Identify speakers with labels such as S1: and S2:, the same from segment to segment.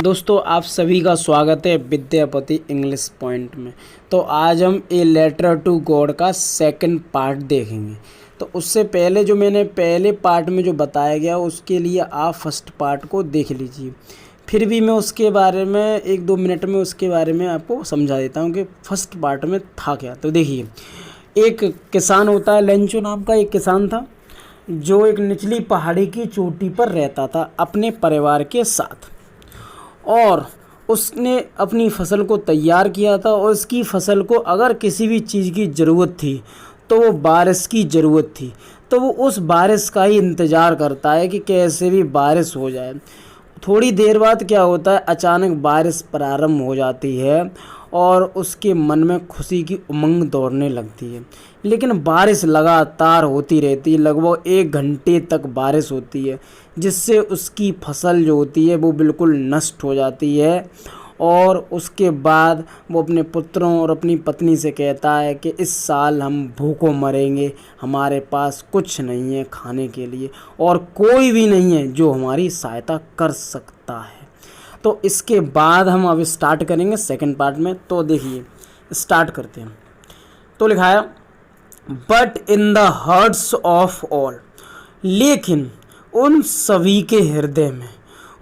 S1: दोस्तों आप सभी का स्वागत है विद्यापति इंग्लिश पॉइंट में। तो आज हम ए लेटर टू गॉड का सेकंड पार्ट देखेंगे। तो उससे पहले जो मैंने पहले पार्ट में जो बताया गया उसके लिए आप फर्स्ट पार्ट को देख लीजिए। फिर भी मैं उसके बारे में 1-2 मिनट में उसके बारे में आपको समझा देता हूँ कि फर्स्ट पार्ट में था क्या। तो देखिए, एक किसान होता है, लेंचो नाम का एक किसान था जो एक निचली पहाड़ी की चोटी पर रहता था अपने परिवार के साथ, और उसने अपनी फसल को तैयार किया था। और उसकी फसल को अगर किसी भी चीज़ की ज़रूरत थी तो वो बारिश की ज़रूरत थी, तो वो उस बारिश का ही इंतज़ार करता है कि कैसे भी बारिश हो जाए। थोड़ी देर बाद क्या होता है, अचानक बारिश प्रारंभ हो जाती है और उसके मन में खुशी की उमंग दौड़ने लगती है। लेकिन बारिश लगातार होती रहती है, लगभग 1 घंटे तक बारिश होती है, जिससे उसकी फसल जो होती है वो बिल्कुल नष्ट हो जाती है। और उसके बाद वो अपने पुत्रों और अपनी पत्नी से कहता है कि इस साल हम भूखों मरेंगे, हमारे पास कुछ नहीं है खाने के लिए और कोई भी नहीं है जो हमारी सहायता कर सकता है। तो इसके बाद हम अब स्टार्ट करेंगे सेकंड पार्ट में। तो देखिए, स्टार्ट करते हैं। तो लिखा है, but in the hearts of all, लेकिन उन सभी के हृदय में,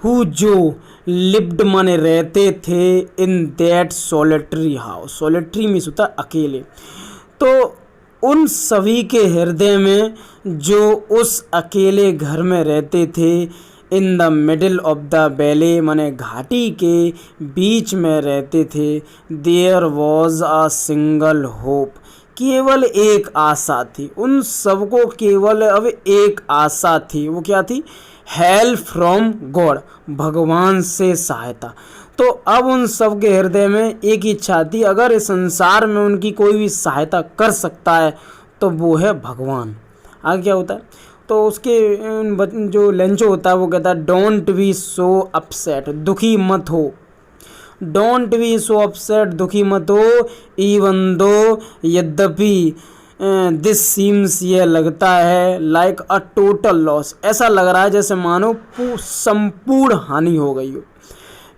S1: हु जो लिव्ड माने रहते थे in that solitary house. Solitary means होता है अकेले। तो उन सभी के हृदय में जो उस अकेले घर में रहते थे, in the middle of the valley माने घाटी के बीच में रहते थे, there was a single hope, केवल एक आशा थी। उन सबको केवल अब एक आशा थी। वो क्या थी? हेल्प फ्रॉम गॉड, भगवान से सहायता। तो अब उन सब के हृदय में एक ही इच्छा थी, अगर इस संसार में उनकी कोई भी सहायता कर सकता है तो वो है भगवान। आगे क्या होता है, तो उसके जो लेंचो होता है वो कहता है, डोंट बी सो अपसेट, दुखी मत हो। डोंट बी सो अपसेट, दुखी मत हो। इवन दो, यद्यपि दिस सीम्स, यह लगता है, लाइक अ टोटल लॉस, ऐसा लग रहा है जैसे मानो संपूर्ण हानि हो गई हो।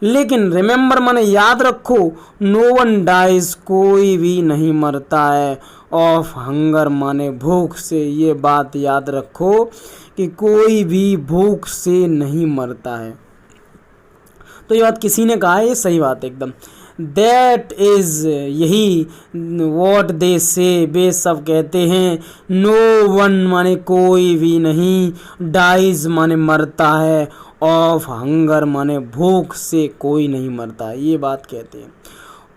S1: लेकिन रिमेंबर माने याद रखो, नो वन डाइज, कोई भी नहीं मरता है, ऑफ हंगर माने भूख से। ये बात याद रखो कि कोई भी भूख से नहीं मरता है। तो ये बात किसी ने कहा है, ये सही बात है एकदम। दैट इज, यही वॉट दे से, वे सब कहते हैं। नो वन माने कोई भी नहीं, डाइज माने मरता है, ऑफ हंगर माने भूख से कोई नहीं मरता, ये बात कहते हैं।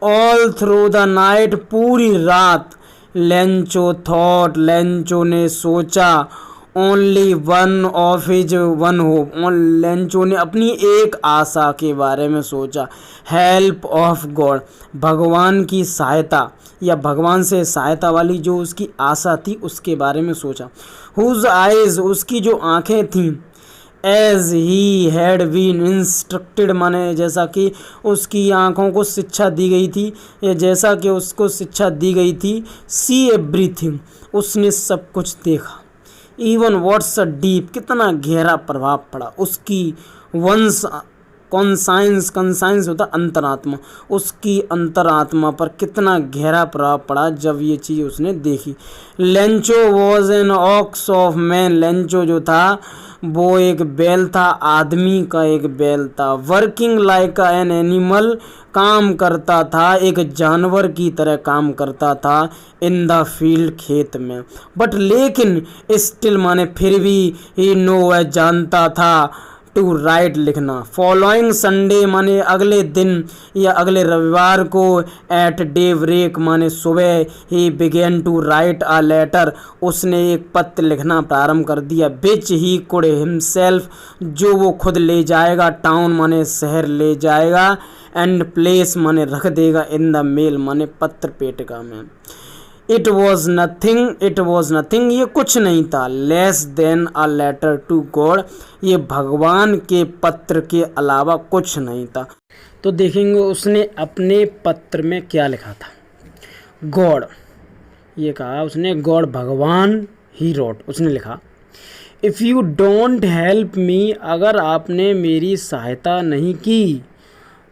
S1: ऑल थ्रू द नाइट, पूरी रात, लेंचो थॉट, लेंचो ने सोचा, only one of his one hope, Lencho ने अपनी एक आशा के बारे में सोचा, हेल्प ऑफ गॉड, भगवान की सहायता या भगवान से सहायता वाली जो उसकी आशा थी उसके बारे में सोचा। हुज आइज, उसकी जो आंखें थीं, as he had been instructed माने जैसा कि उसकी आँखों को शिक्षा दी गई थी, या जैसा कि उसको शिक्षा दी गई थी। सी एवरीथिंग, उसने सब कुछ देखा। इवन व्हाट्स अ डीप, कितना गहरा प्रभाव पड़ा उसकी। वंस कॉन्साइंस, कंसाइंस होता अंतरात्मा, उसकी अंतरात्मा पर कितना गहरा प्रभाव पड़ा जब ये चीज़ उसने देखी। Lencho was an ox of man, Lencho जो था वो एक बैल था, आदमी का एक बैल था। वर्किंग लाइक एन एनिमल, काम करता था एक जानवर की तरह काम करता था। इन द फील्ड, खेत में। बट लेकिन स्टिल माने फिर भी, ही नो, वह जानता था, टू राइट, लिखना। फॉलोइंग संडे माने अगले दिन या अगले रविवार को, एट डे ब्रेक माने सुबह, he began to write a letter, उसने एक पत्र लिखना प्रारंभ कर दिया। विच ही कुड हिमसेल्फ, जो वो खुद ले जाएगा, टाउन माने शहर ले जाएगा, एंड प्लेस माने रख देगा, इन द मेल माने पत्र पेटिका में। इट वॉज नथिंग, ये कुछ नहीं था, less than a letter to God, ये भगवान के पत्र के अलावा कुछ नहीं था। तो देखेंगे उसने अपने पत्र में क्या लिखा था। गॉड, ये कहा उसने, गॉड भगवान ही रोट, उसने लिखा, if you don't help me, अगर आपने मेरी सहायता नहीं की,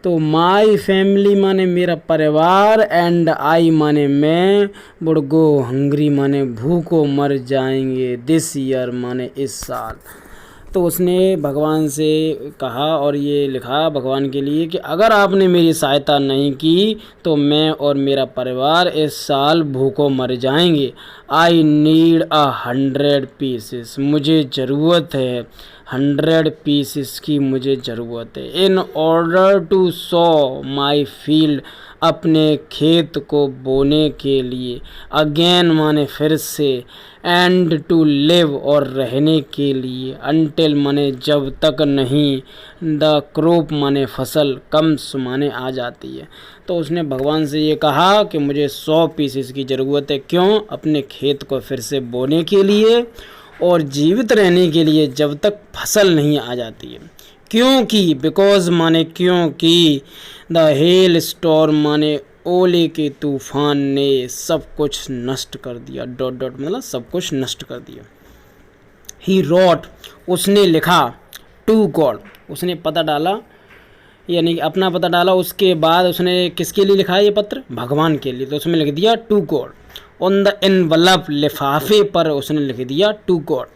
S1: तो माई फैमिली माने मेरा परिवार, एंड आई माने मैं, वुड गो हंग्री माने भूखों मर जाएंगे, दिस ईयर माने इस साल। तो उसने भगवान से कहा और ये लिखा भगवान के लिए कि अगर आपने मेरी सहायता नहीं की तो मैं और मेरा परिवार इस साल भूखों मर जाएंगे। आई नीड 100 पीसेस, मुझे ज़रूरत है 100 पीसेस की मुझे ज़रूरत है। In order to sow my field, अपने खेत को बोने के लिए, अगेन माने फिर से, एंड टू लिव और रहने के लिए, अनटिल माने जब तक नहीं, द क्रॉप माने फसल, कम्स माने आ जाती है। तो उसने भगवान से ये कहा कि मुझे 100 पीसेस की ज़रूरत है। क्यों? अपने खेत को फिर से बोने के लिए और जीवित रहने के लिए जब तक फसल नहीं आ जाती है। क्योंकि बिकॉज माने क्योंकि द हेल स्टॉर्म माने ओले के तूफान ने सब कुछ नष्ट कर दिया, डॉट डॉट मतलब सब कुछ नष्ट कर दिया। ही रॉट, उसने लिखा, टू गॉड, उसने पता डाला यानी कि अपना पता डाला। उसके बाद उसने किसके लिए लिखा ये पत्र? भगवान के लिए। तो उसमें लिख दिया to God. On the envelope, लिफाफे पर उसने लिख दिया to God.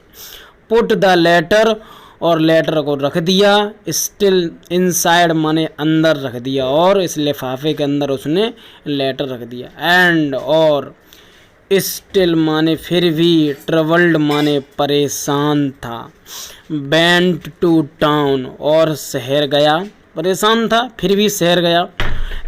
S1: Put the letter, और लेटर को रख दिया। स्टिल इनसाइड माने अंदर रख दिया, और इस लिफाफे के अंदर उसने लेटर रख दिया। एंड और स्टिल माने फिर भी, ट्रबल्ड माने परेशान था। वेंट टू टाउन, और शहर गया, परेशान था फिर भी शहर गया।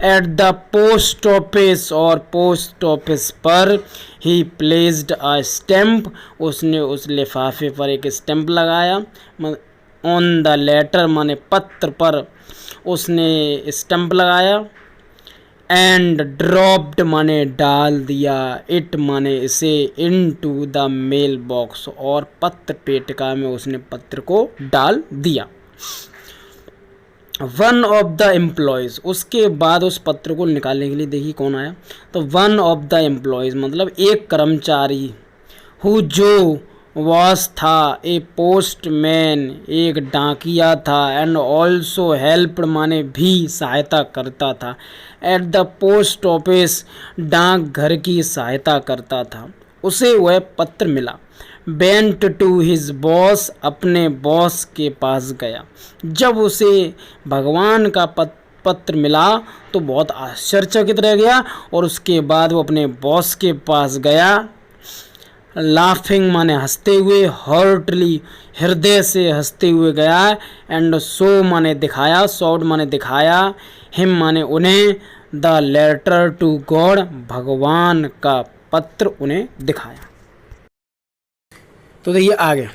S1: एट द पोस्ट ऑफिस, और पोस्ट ऑफिस पर ही प्लेस्ड अ स्टैम्प, उसने उस लिफाफे पर एक स्टैम्प लगाया। ऑन द लेटर माने पत्र पर उसने स्टैम्प लगाया। एंड ड्रॉप्ड माने डाल दिया, इट माने इसे, इनटू द मेल बॉक्स, और पत्र पेटिका में उसने पत्र को डाल दिया। वन ऑफ द एम्प्लॉयज़, उसके बाद उस पत्र को निकालने के लिए देखिए कौन आया। तो वन ऑफ द एम्प्लॉयज़ मतलब एक कर्मचारी, हु जो वॉस था, ए पोस्टमैन एक डाकिया था, एंड ऑल्सो हेल्प्ड माने भी सहायता करता था, एट द पोस्ट ऑफिस डाक घर की सहायता करता था। उसे वह पत्र मिला। वेंट टू हिज बॉस, अपने बॉस के पास गया। जब उसे भगवान का पत्र मिला तो बहुत आश्चर्यचकित रह गया, और उसके बाद वो अपने बॉस के पास गया। लाफिंग माने हंसते हुए, हर्टली हृदय से हंसते हुए गया। एंड सो माने दिखाया, शॉड माने दिखाया, हिम माने उन्हें, द लेटर टू गॉड भगवान का पत्र उन्हें दिखाया। तो देखिए आगे,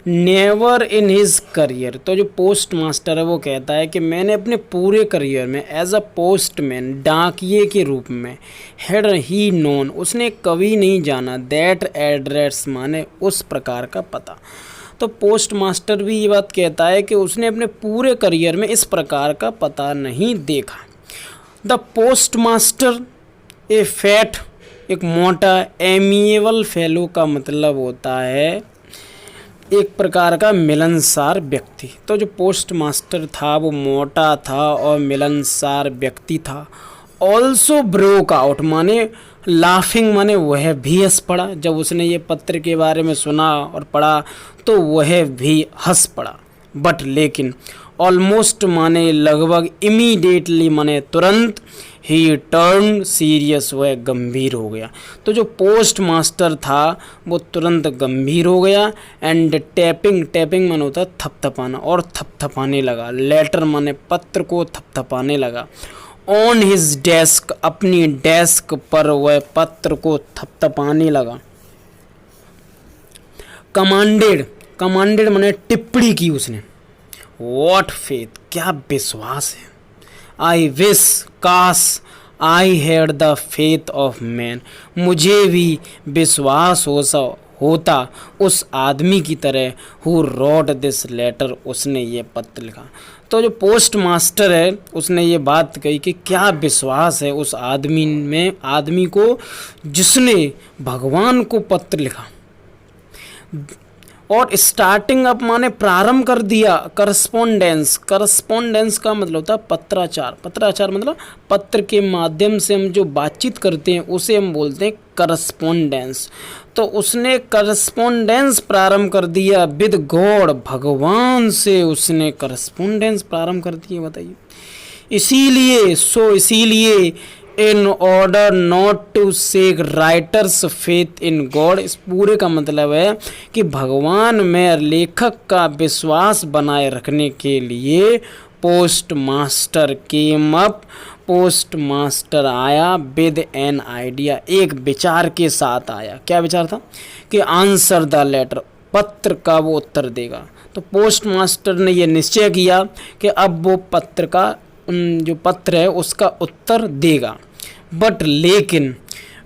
S1: नेवर इन हिज करियर, तो जो पोस्ट मास्टर है वो कहता है कि मैंने अपने पूरे करियर में एज अ पोस्टमैन, डाकिये के रूप में, हैड ही नोन, उसने कभी नहीं जाना, दैट एड्रेस माने उस प्रकार का पता। तो पोस्ट मास्टर भी ये बात कहता है कि उसने अपने पूरे करियर में इस प्रकार का पता नहीं देखा। The post master A fat, एक मोटा, एमिएबल फेलो का मतलब होता है एक प्रकार का मिलनसार व्यक्ति। तो जो पोस्ट मास्टर था वो मोटा था और मिलनसार व्यक्ति था। ऑल्सो ब्रोक आउट माने लाफिंग माने वह भी हंस पड़ा। जब उसने ये पत्र के बारे में सुना और पढ़ा तो वह भी हंस पड़ा। बट लेकिन ऑलमोस्ट माने लगभग, इमीडिएटली माने तुरंत, ही टर्न सीरियस, वह गंभीर हो गया। तो जो पोस्ट मास्टर था वो तुरंत गंभीर हो गया। एंड टैपिंग, टैपिंग माने होता है थपथपाना, और थपथपाने लगा। लेटर माने पत्र को थपथपाने लगा। ऑन हिज डेस्क, अपनी डेस्क पर वह पत्र को थपथपाने लगा। कमांडेड, कमांडेड माने टिप्पणी की उसने। वॉट फेथ, क्या विश्वास है। आई विश, काश, I had the faith of man, मुझे भी विश्वास होता उस आदमी की तरह, हु रोट दिस लेटर, उसने ये पत्र लिखा। तो जो पोस्ट मास्टर है उसने ये बात कही कि क्या विश्वास है उस आदमी में, आदमी को जिसने भगवान को पत्र लिखा। और स्टार्टिंग अप माने प्रारंभ कर दिया। करस्पॉन्डेंस, करस्पॉन्डेंस का मतलब होता है पत्राचार। पत्राचार मतलब पत्र के माध्यम से हम जो बातचीत करते हैं उसे हम बोलते हैं करस्पॉन्डेंस। तो उसने करस्पॉन्डेंस प्रारंभ कर दिया विद गॉड, भगवान से उसने करस्पॉन्डेंस प्रारंभ कर दिया। बताइए, इसीलिए in order not to shake writer's faith in God, इस पूरे का मतलब है कि भगवान में लेखक का विश्वास बनाए रखने के लिए post master came up, post master आया विद एन आइडिया, एक विचार के साथ आया। क्या विचार था? कि आंसर द लेटर, पत्र का वो उत्तर देगा। तो पोस्ट मास्टर ने ये निश्चय किया कि अब वो पत्र का जो पत्र है उसका उत्तर देगा। बट लेकिन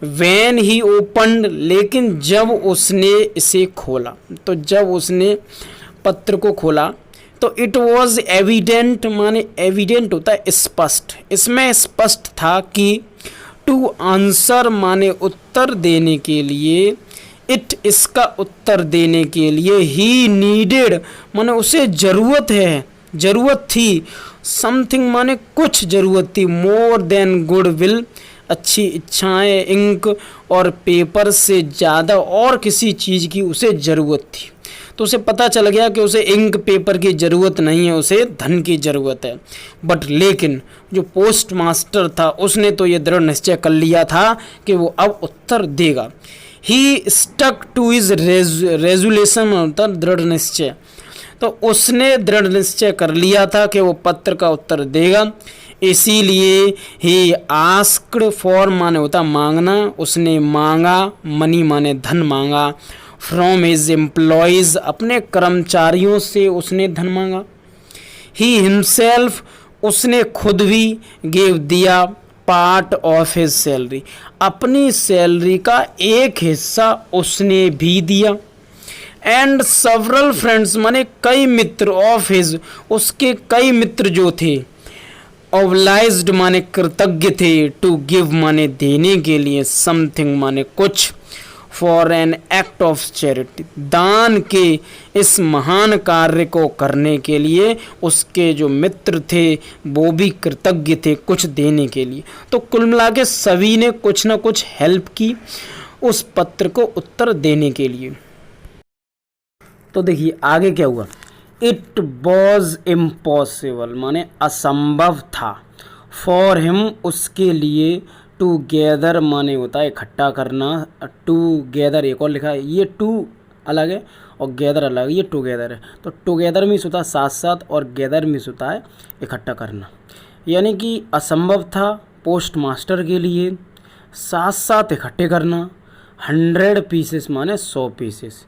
S1: वैन ही ओपन्ड, लेकिन जब उसने इसे खोला, तो जब उसने पत्र को खोला तो इट वॉज एविडेंट, माने एविडेंट होता है स्पष्ट, इसमें स्पष्ट था कि टू आंसर माने उत्तर देने के लिए, इट इसका उत्तर देने के लिए ही नीडेड माने उसे ज़रूरत है, ज़रूरत थी, समथिंग माने कुछ ज़रूरत थी, मोर देन गुड विल अच्छी इच्छाएं, इंक और पेपर से ज़्यादा और किसी चीज़ की उसे ज़रूरत थी। तो उसे पता चल गया कि उसे इंक पेपर की ज़रूरत नहीं है, उसे धन की ज़रूरत है। बट लेकिन जो पोस्ट मास्टर था उसने तो ये दृढ़ निश्चय कर लिया था कि वो अब उत्तर देगा। ही स्टक टू हिज रेजुलेशन, होता दृढ़ निश्चय, तो उसने दृढ़ निश्चय कर लिया था कि वो पत्र का उत्तर देगा। इसीलिए ही आस्क्ड फॉर माने होता मांगना, उसने मांगा, मनी माने धन मांगा, फ्रॉम हिज एम्प्लॉयज़ अपने कर्मचारियों से उसने धन मांगा। ही हिमसेल्फ उसने खुद भी गेव दिया पार्ट ऑफ हिज सैलरी, अपनी सैलरी का एक हिस्सा उसने भी दिया। एंड सेवरल फ्रेंड्स माने कई मित्र ऑफ हिज, उसके कई मित्र जो थे, ऑब्लाइज्ड माने कृतज्ञ थे, टू गिव माने देने के लिए, समथिंग माने कुछ, for an act of charity दान के इस महान कार्य को करने के लिए उसके जो मित्र थे वो भी कृतज्ञ थे कुछ देने के लिए। तो कुल मिला के सभी ने कुछ ना कुछ हेल्प की उस पत्र को उत्तर देने के लिए। तो देखिए आगे क्या हुआ। इट वॉज इम्पॉसिबल माने असंभव था, फॉर हिम उसके लिए, टू गैदर माने होता है इकट्ठा करना, टू गैदर एक और लिखा है, ये टू अलग है और गैदर अलग है, ये टुगेदर है। तो टुगेदर मीन्स होता है साथ साथ और गैदर मीन्स होता है इकट्ठा करना। यानी कि असंभव था पोस्ट मास्टर के लिए साथ साथ इकट्ठे करना 100 पीसेस माने 100 पीसेस।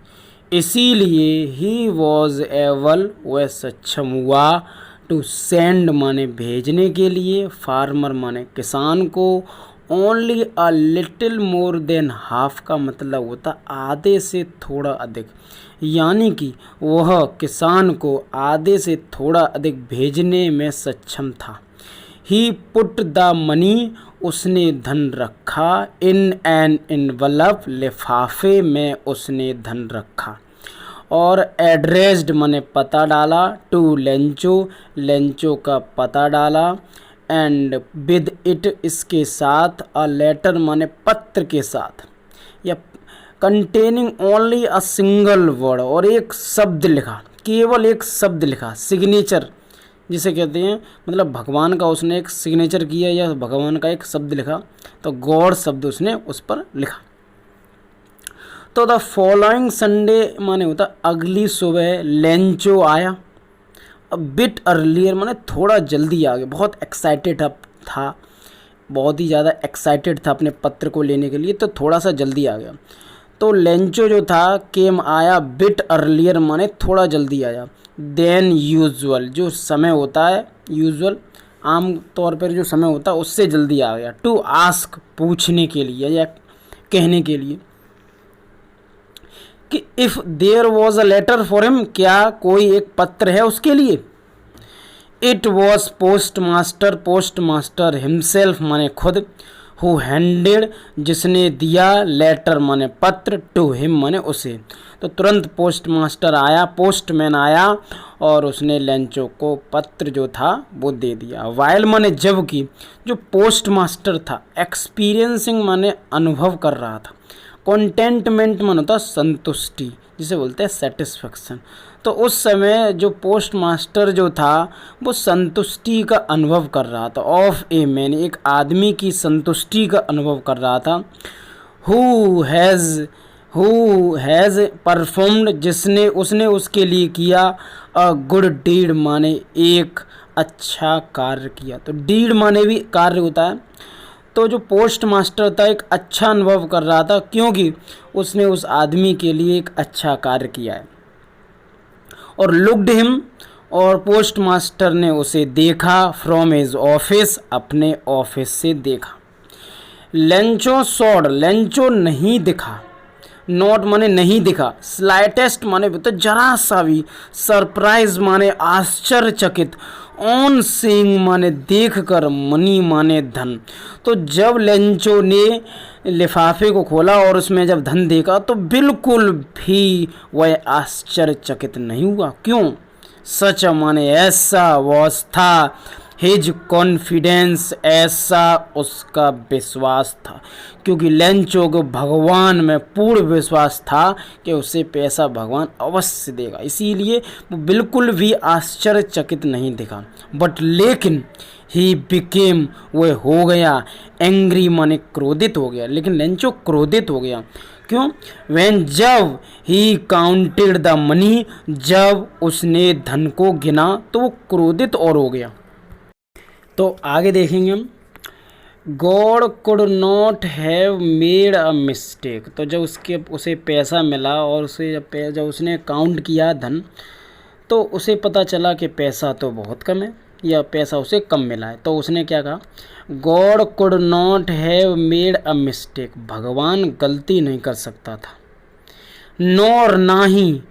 S1: इसीलिए ही वॉज एबल वह सक्षम हुआ, टू सेंड माने भेजने के लिए, फार्मर माने किसान को, only a little more than half का मतलब होता आधे से थोड़ा अधिक, यानी कि वह किसान को आधे से थोड़ा अधिक भेजने में सक्षम था। ही पुट द मनी उसने धन रखा, इन एन इनवलप लिफाफे में उसने धन रखा, और एड्रेस्ड माने पता डाला, टू लेंचो लेंचो का पता डाला, एंड विद इट इसके साथ, अ लेटर माने पत्र के साथ, या containing only a single word और एक शब्द लिखा, केवल एक शब्द लिखा, सिग्नेचर जिसे कहते हैं, मतलब भगवान का उसने एक सिग्नेचर किया या भगवान का एक शब्द लिखा, तो गॉड शब्द उसने उस पर लिखा। तो द फॉलोइंग संडे माने होता अगली सुबह लेंचो आया, बिट अर्लियर माने थोड़ा जल्दी आ गया, बहुत एक्साइटेड था, बहुत ही ज़्यादा एक्साइटेड था अपने पत्र को लेने के लिए, तो थोड़ा सा जल्दी आ गया। तो लेंचो जो था केम आया, बिट अर्लियर माने थोड़ा जल्दी आया, देन यूजुअल जो समय होता है यूजुअल आम तौर पर जो समय होता है उससे जल्दी आ गया, टू आस्क पूछने के लिए या कहने के लिए कि if there was a letter for him क्या कोई एक पत्र है उसके लिए। It was postmaster himself माने खुद, हु हैंडेड जिसने दिया, लेटर माने पत्र, टू हिम माने उसे। तो तुरंत पोस्टमैन आया और उसने लेंचो को पत्र जो था वो दे दिया। वाइल माने जबकि, जो पोस्ट मास्टर था एक्सपीरियंसिंग माने अनुभव कर रहा था। कॉन्टेंटमेंट माने होता संतुष्टि, जिसे बोलते हैं सेटिस्फेक्शन। तो उस समय जो पोस्ट मास्टर जो था वो संतुष्टि का अनुभव कर रहा था। ऑफ ए मैन, एक आदमी की संतुष्टि का अनुभव कर रहा था। हु हैज़ परफॉर्म्ड, उसने उसके लिए किया। अ गुड डीड माने एक अच्छा कार्य किया। तो डीड माने भी कार्य होता है। तो जो पोस्ट मास्टर था एक अच्छा अनुभव कर रहा था, क्योंकि उसने उस आदमी के लिए एक अच्छा कार्य किया है। और लुक्ड हिम, और पोस्ट मास्टर ने उसे देखा। फ्रॉम हिज ऑफिस, अपने ऑफिस से देखा। लेंचो सॉड, लेंचो नहीं दिखा। नॉट माने नहीं दिखा। स्लाइटेस्ट माने तो जरा सा भी। सरप्राइज माने आश्चर्यचकित। ऑन सीइंग माने देख कर। मनी माने धन। तो जब लेंचो ने लिफाफे को खोला और उसमें जब धन देखा तो बिल्कुल भी वह आश्चर्यचकित नहीं हुआ। क्यों? सच माने ऐसा वॉस था। हिज कॉन्फिडेंस, ऐसा उसका विश्वास था, क्योंकि लेंचो को भगवान में पूर्ण विश्वास था कि उसे पैसा भगवान अवश्य देगा, इसीलिए वो बिल्कुल भी आश्चर्यचकित नहीं दिखा। बट लेकिन ही बिकेम, वह हो गया। एंग्री माने क्रोधित हो गया। लेकिन लेंचो क्रोधित हो गया। क्यों? वैन, जब ही काउंटेड द मनी, जब उसने धन को गिना तो वो क्रोधित और हो गया। तो आगे देखेंगे हम। God could not have made a mistake. तो जब उसे पैसा मिला और जब उसने काउंट किया धन, तो उसे पता चला कि पैसा तो बहुत कम है या पैसा उसे कम मिला है। तो उसने क्या कहा? God could not have made a mistake, भगवान गलती नहीं कर सकता था। नॉर, ना ही,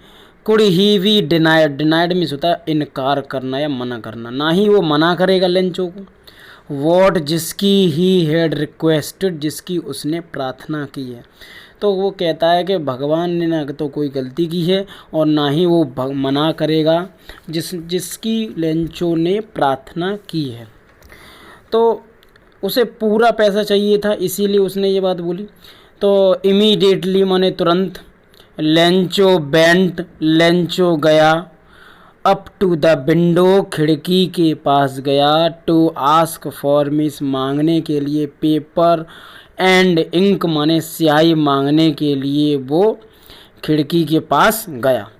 S1: कुड ही भी डिनाइड, डिनाइड मीन्स होता है इनकार करना या मना करना, ना ही वो मना करेगा लेंचो को। वॉट, जिसकी ही हैड रिक्वेस्टेड, जिसकी उसने प्रार्थना की है। तो वो कहता है कि भगवान ने ना तो कोई गलती की है और ना ही वो मना करेगा जिसकी लेंचो ने प्रार्थना की है। तो उसे पूरा पैसा चाहिए था, इसीलिए उसने ये बात बोली। तो इमीडिएटली माने तुरंत। लेंचो बेंट, लेंचो गया। अप टू द विंडो, खिड़की के पास गया। टू आस्क फॉर, मीन्स मांगने के लिए। पेपर एंड इंक माने स्याही मांगने के लिए वो खिड़की के पास गया।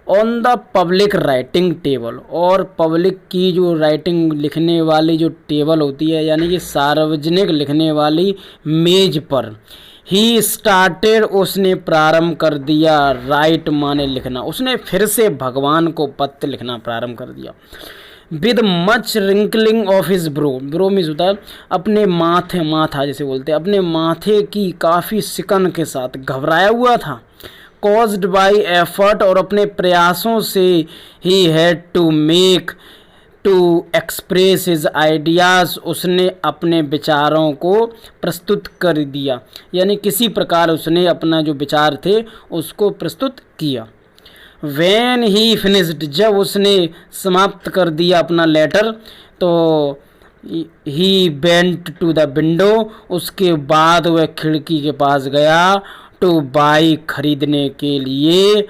S1: On the public writing table, और पब्लिक की जो राइटिंग लिखने वाली जो टेबल होती है, यानी कि सार्वजनिक लिखने वाली मेज पर। ही स्टार्टेड, उसने प्रारंभ कर दिया। राइट माने लिखना, उसने फिर से भगवान को पत्र लिखना प्रारंभ कर दिया। With much wrinkling of his bro, bro means होता है अपने माथे, माथा जैसे बोलते हैं, अपने माथे की काफ़ी सिकन के साथ, घबराया हुआ था। कॉज्ड बाई एफर्ट, और अपने प्रयासों से। He had to make, to express his ideas, उसने अपने विचारों को प्रस्तुत कर दिया, यानी किसी प्रकार उसने अपना जो विचार थे उसको प्रस्तुत किया। वैन ही फिनिश्ड, जब उसने समाप्त कर दिया अपना लेटर, तो ही बेंट टू द विंडो, उसके बाद वह खिड़की के पास गया। टू बाई, खरीदने के लिए।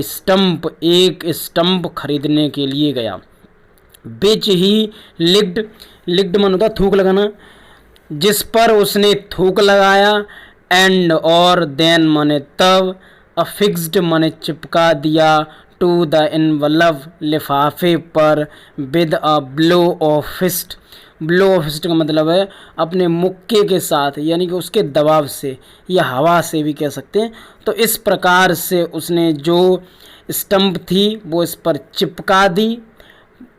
S1: स्टम्प, एक स्टम्प खरीदने के लिए गया। बिच ही लिग्ड, लिग्ड मन होता थूक लगाना, जिस पर उसने थूक लगाया। एंड, और देन माने तब। अफिक्स्ड माने चिपका दिया। टू द एनवलप, लिफाफे पर। With a blow of fist, blow of fist का मतलब है अपने मुक्के के साथ, यानी कि उसके दबाव से या हवा से भी कह सकते हैं। तो इस प्रकार से उसने जो स्टंप थी वो इस पर चिपका दी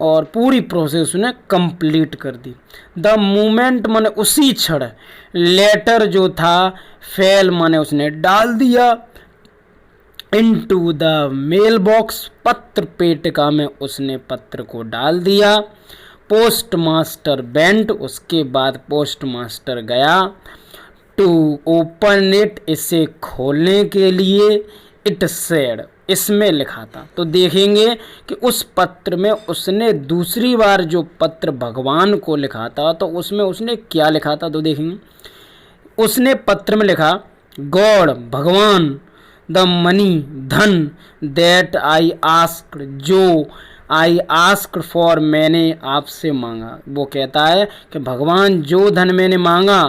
S1: और पूरी प्रोसेस उसने कंप्लीट कर दी। द मोमेंट माने उसी क्षण। लेटर जो था, फेल माने उसने डाल दिया। इनटू द मेल बॉक्स, पत्र पेटिका में उसने पत्र को डाल दिया। पोस्ट मास्टर वेंट, उसके बाद पोस्ट मास्टर गया टू ओपन इट, इसे खोलने के लिए। इट सेड, इसमें लिखा था। तो देखेंगे कि उस पत्र में उसने दूसरी बार जो पत्र भगवान को लिखा था तो उसमें उसने क्या लिखा था। तो देखेंगे उसने पत्र में लिखा, गॉड, भगवान, द मनी, धन, दैट आई आस्क्ड, जो आई आस्क्ड फॉर, मैंने आपसे मांगा। वो कहता है कि भगवान जो धन मैंने मांगा,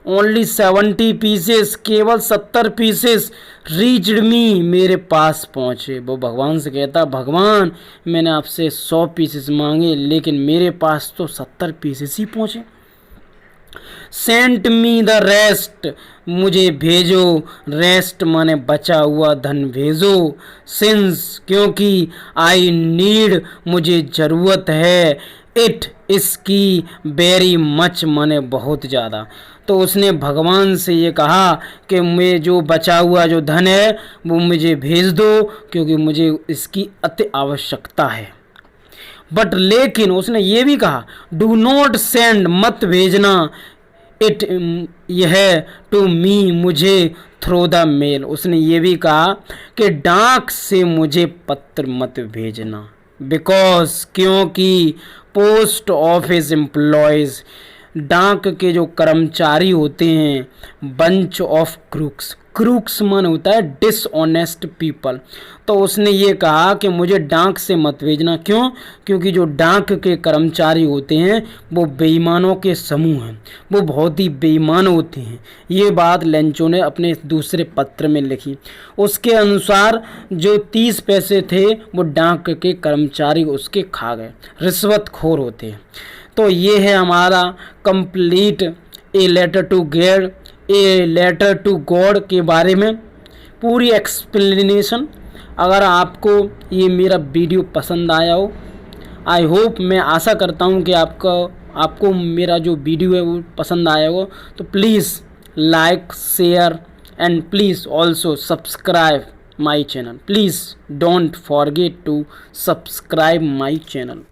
S1: ओनली 70 पीसेस, केवल 70 पीसेस रीच्ड मी, मेरे पास पहुँचे। वो भगवान से कहता है, भगवान मैंने आपसे 100 पीसेस मांगे लेकिन मेरे पास तो 70 पीसेस ही पहुँचे। सेंट मी द रेस्ट, मुझे भेजो, रेस्ट माने बचा हुआ धन भेजो। सिंस, क्योंकि आई नीड, मुझे ज़रूरत है। इट, इसकी, वेरी मच माने बहुत ज़्यादा। तो उसने भगवान से ये कहा कि मैं जो बचा हुआ जो धन है वो मुझे भेज दो क्योंकि मुझे इसकी अति आवश्यकता है। बट लेकिन उसने ये भी कहा, डू नॉट सेंड, मत भेजना, इट, यह, टू मी, मुझे, थ्रू द मेल। उसने ये भी कहा कि डाक से मुझे पत्र मत भेजना। बिकॉज, क्योंकि पोस्ट ऑफिस एम्प्लॉयज़, डाक के जो कर्मचारी होते हैं, बंच ऑफ क्रूक्स, क्रूक्स मन होता है डिसऑनेस्ट पीपल। तो उसने ये कहा कि मुझे डाक से मत भेजना। क्यों? क्योंकि जो डाक के कर्मचारी होते हैं वो बेईमानों के समूह हैं, वो बहुत ही बेईमान होते हैं। ये बात लेंचो ने अपने दूसरे पत्र में लिखी। उसके अनुसार जो 30 पैसे थे वो डाक के कर्मचारी उसके खा गए, रिश्वतखोर होते हैं। तो ये है हमारा complete a letter to God, a letter to God के बारे में पूरी एक्सप्लेनेशन। अगर आपको ये मेरा वीडियो पसंद आया हो, आई होप, मैं आशा करता हूँ कि आपको मेरा जो वीडियो है वो पसंद आया हो, तो please like, share and please also subscribe my channel. Please don't forget to subscribe my channel.